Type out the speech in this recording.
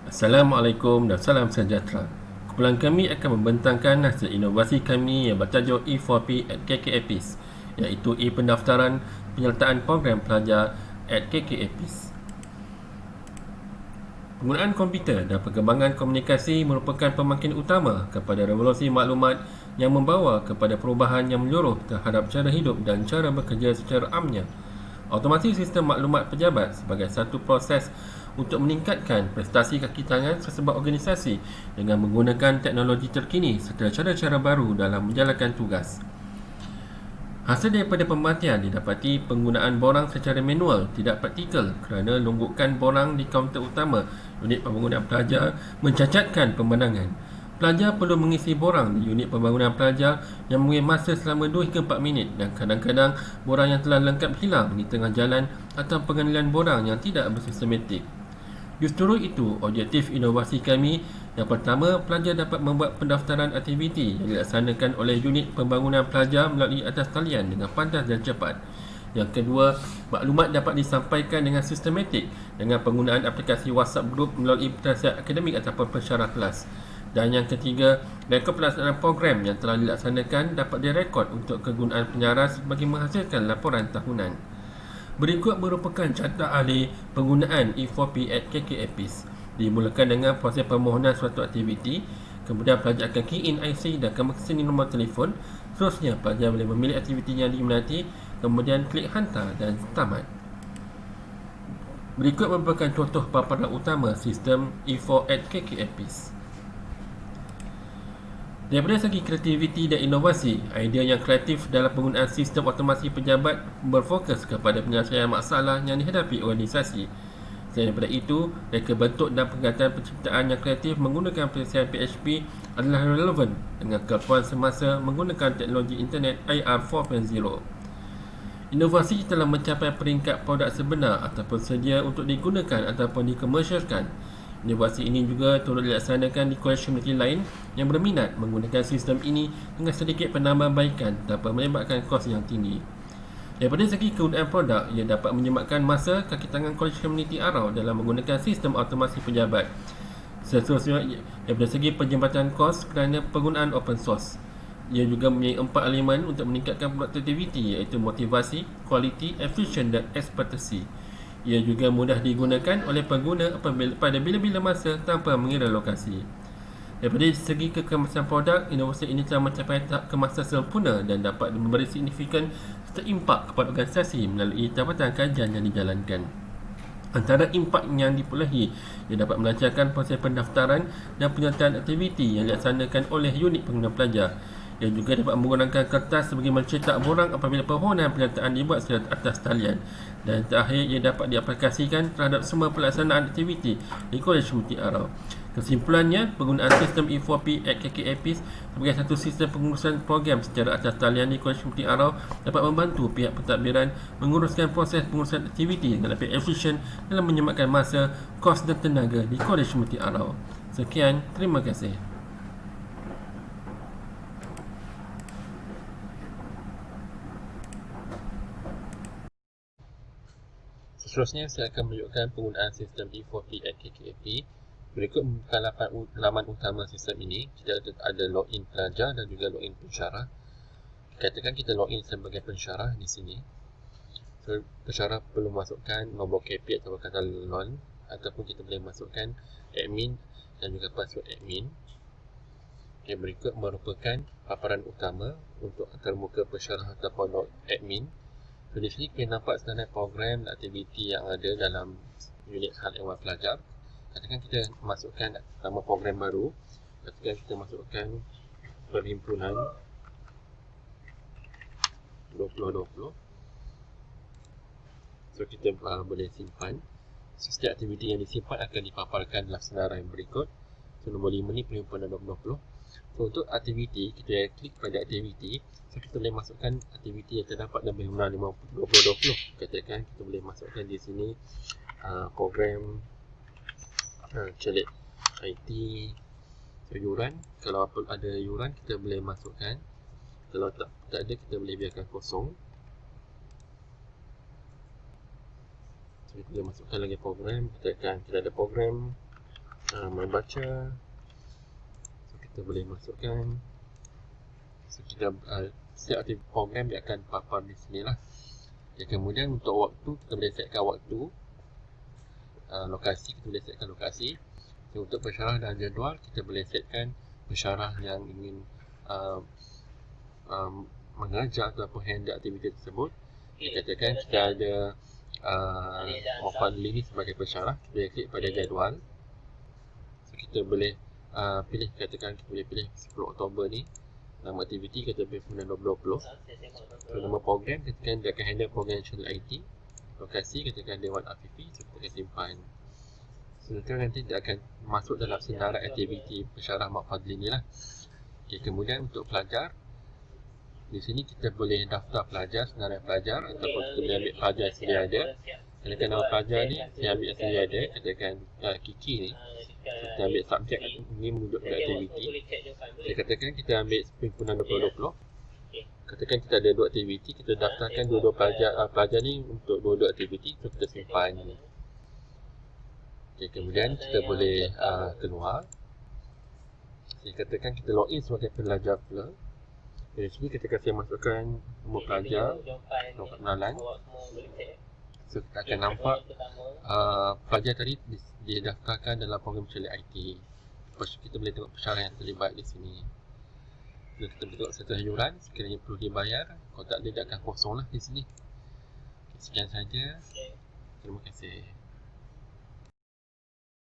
Assalamualaikum dan salam sejahtera. Kumpulan kami akan membentangkan hasil inovasi kami yang bertajuk E4P at KKAPIS, iaitu e-pendaftaran penyertaan program pelajar at KKAPIS. Penggunaan komputer dan perkembangan komunikasi merupakan pemakin utama kepada revolusi maklumat yang membawa kepada perubahan yang menyeluruh terhadap cara hidup dan cara bekerja secara amnya. Otomasi sistem maklumat pejabat sebagai satu proses untuk meningkatkan prestasi kaki tangan sesebuah organisasi dengan menggunakan teknologi terkini serta cara-cara baru dalam menjalankan tugas. Hasil daripada pemerhatian didapati penggunaan borang secara manual tidak praktikal kerana longgokan borang di kaunter utama unit pembangunan pelajar mencacatkan pemandangan. Pelajar perlu mengisi borang di unit pembangunan pelajar yang mengambil masa selama 2 hingga 4 minit dan kadang-kadang borang yang telah lengkap hilang di tengah jalan atau penganilan borang yang tidak bersistematik. Justru itu, objektif inovasi kami. Yang pertama, pelajar dapat membuat pendaftaran aktiviti yang dilaksanakan oleh unit pembangunan pelajar melalui atas talian dengan pantas dan cepat. Yang kedua, maklumat dapat disampaikan dengan sistematik dengan penggunaan aplikasi WhatsApp Group melalui penasihat akademik ataupun pensyarah kelas. Dan yang ketiga, rekod pelaksanaan program yang telah dilaksanakan dapat direkod untuk kegunaan penyaras bagi menghasilkan laporan tahunan. Berikut merupakan carta ahli penggunaan E4P at KKAPIS. Dimulakan dengan proses permohonan suatu aktiviti, kemudian pelajar akan key in IC dan akan mengeseni nombor telefon. Seterusnya, pelajar boleh memilih aktiviti yang diminati, kemudian klik hantar dan tamat. Berikut merupakan contoh paparan utama sistem E4 at KKAPIS. Daripada segi kreativiti dan inovasi, idea yang kreatif dalam penggunaan sistem otomasi pejabat berfokus kepada penyelesaian masalah yang dihadapi organisasi. Selain daripada itu, reka bentuk dan penggatan penciptaan yang kreatif menggunakan penyelesaian PHP adalah relevan dengan kelapuan semasa menggunakan teknologi internet IR 4.0. Inovasi telah mencapai peringkat produk sebenar ataupun sedia untuk digunakan ataupun dikomersialkan. Inovasi ini juga turut dilaksanakan di kolej komuniti lain yang berminat menggunakan sistem ini dengan sedikit penambahbaikan tanpa melibatkan kos yang tinggi. Daripada segi kegunaan produk, ia dapat menyematkan masa kaki tangan kolej komuniti Arau dalam menggunakan sistem otomasi pejabat. Seterusnya, daripada segi penjambatan kos kerana penggunaan open source, ia juga mempunyai 4 elemen untuk meningkatkan produktiviti, iaitu motivasi, kualiti, efisien dan ekspektasi. Ia juga mudah digunakan oleh pengguna pada bila-bila masa tanpa mengira lokasi. Daripada segi kekemasan produk, inovasi ini telah mencapai tahap kemasan sempurna dan dapat memberi signifikan serta impak kepada organisasi melalui tabatan kajian yang dijalankan. Antara impak yang diperolehi, ia dapat melancarkan proses pendaftaran dan penyertaan aktiviti yang dilaksanakan oleh unit pengguna pelajar. Ia juga dapat menggunakan kertas sebagai mencetak borang apabila permohonan penyertaan dibuat secara atas talian. Dan terakhir, ia dapat diaplikasikan terhadap semua pelaksanaan aktiviti di Kolej Komuniti Arau. Kesimpulannya, penggunaan sistem E4P at KKAPIS sebagai satu sistem pengurusan program secara atas talian di Kolej Komuniti Arau dapat membantu pihak pentadbiran menguruskan proses pengurusan aktiviti dengan lebih efisien dalam menyematkan masa, kos dan tenaga di Kolej Komuniti Arau. Sekian, terima kasih. Seterusnya, saya akan menunjukkan penggunaan sistem E4P at KKAP. Berikut merupakan laman utama sistem ini. Kita ada login pelajar dan juga login pensyarah. Katakan kita login sebagai pensyarah di sini. So, pensyarah perlu masukkan nombor KP atau kata lon, ataupun kita boleh masukkan admin dan juga password admin. Okay, berikut merupakan paparan utama untuk antarmuka pensyarah ataupun admin. So, di sini kita nampak sebenarnya program dan aktiviti yang ada dalam unit hal ehwal pelajar. Katakan kita masukkan nama program baru. Katakan kita masukkan perhimpunan 2020. So, kita boleh simpan. So, setiap aktiviti yang disimpan akan dipaparkan dalam senarai berikut. So, nombor 5 ni perhimpunan 2020. So, untuk aktiviti, kita klik pada aktiviti. So, kita boleh masukkan aktiviti yang terdapat dalam perhimpunan 2020. Katakan kita boleh masukkan di sini program celik IT. So, yuran, kalau ada yuran kita boleh masukkan. Kalau tak ada, kita boleh biarkan kosong. So, kita boleh masukkan lagi program. Katakan kita ada program membaca. So kita boleh masukkan. So kita setiap aktiviti program dia akan papar di sini lah. Kemudian untuk waktu, kita boleh setkan waktu. Lokasi, kita boleh setkan lokasi. So, untuk pensyarah dan jadual, kita boleh setkan pensyarah yang ingin mengajar ataupun handle aktiviti tersebut. Kita katakan kita ada Muhammad Ali ni sebagai pensyarah. Kita boleh klik pada jadual. So, kita boleh pilih, katakan kita boleh pilih 10 Oktober ni. Nama aktiviti kita pilih 2020. So, nama program, katakan dia akan handle program National IT. Lokasi, katakan Dewan Afifi. So, kita akan simpan. So, nanti dia akan masuk dalam senarai aktiviti pensyarah Mak Fadli ni lah. Kemudian untuk pelajar, di sini kita boleh daftar pelajar, senarai pelajar, ataupun kita boleh ambil pelajar yang sedia ada. Katakan nama pelajar ni, saya ambil yang sedia ada, katakan Kiki ni. So, kita ambil subjek ini menunjuk pada aktiviti. Saya katakan kita ambil himpunan 2020. Katakan kita ada 2 aktiviti, kita daftarkan dua-dua pelajar ni untuk dua-dua aktiviti. So, kita simpan. Kemudian kita boleh keluar. Saya katakan kita login sebagai pelajar pula. Dari sini kita kasi masukkan nombor pelajar, nombor kenalan. So, kita akan nampak pelajar tadi didaftarkan dalam program Celik IT. Lepas tu kita boleh tengok pensyarah yang terlibat di sini. So, kita boleh tengok serta yuran, sekiranya perlu dibayar. Kalau tak ada, dia akan kosong lah di sini. Sekian saja. Terima kasih.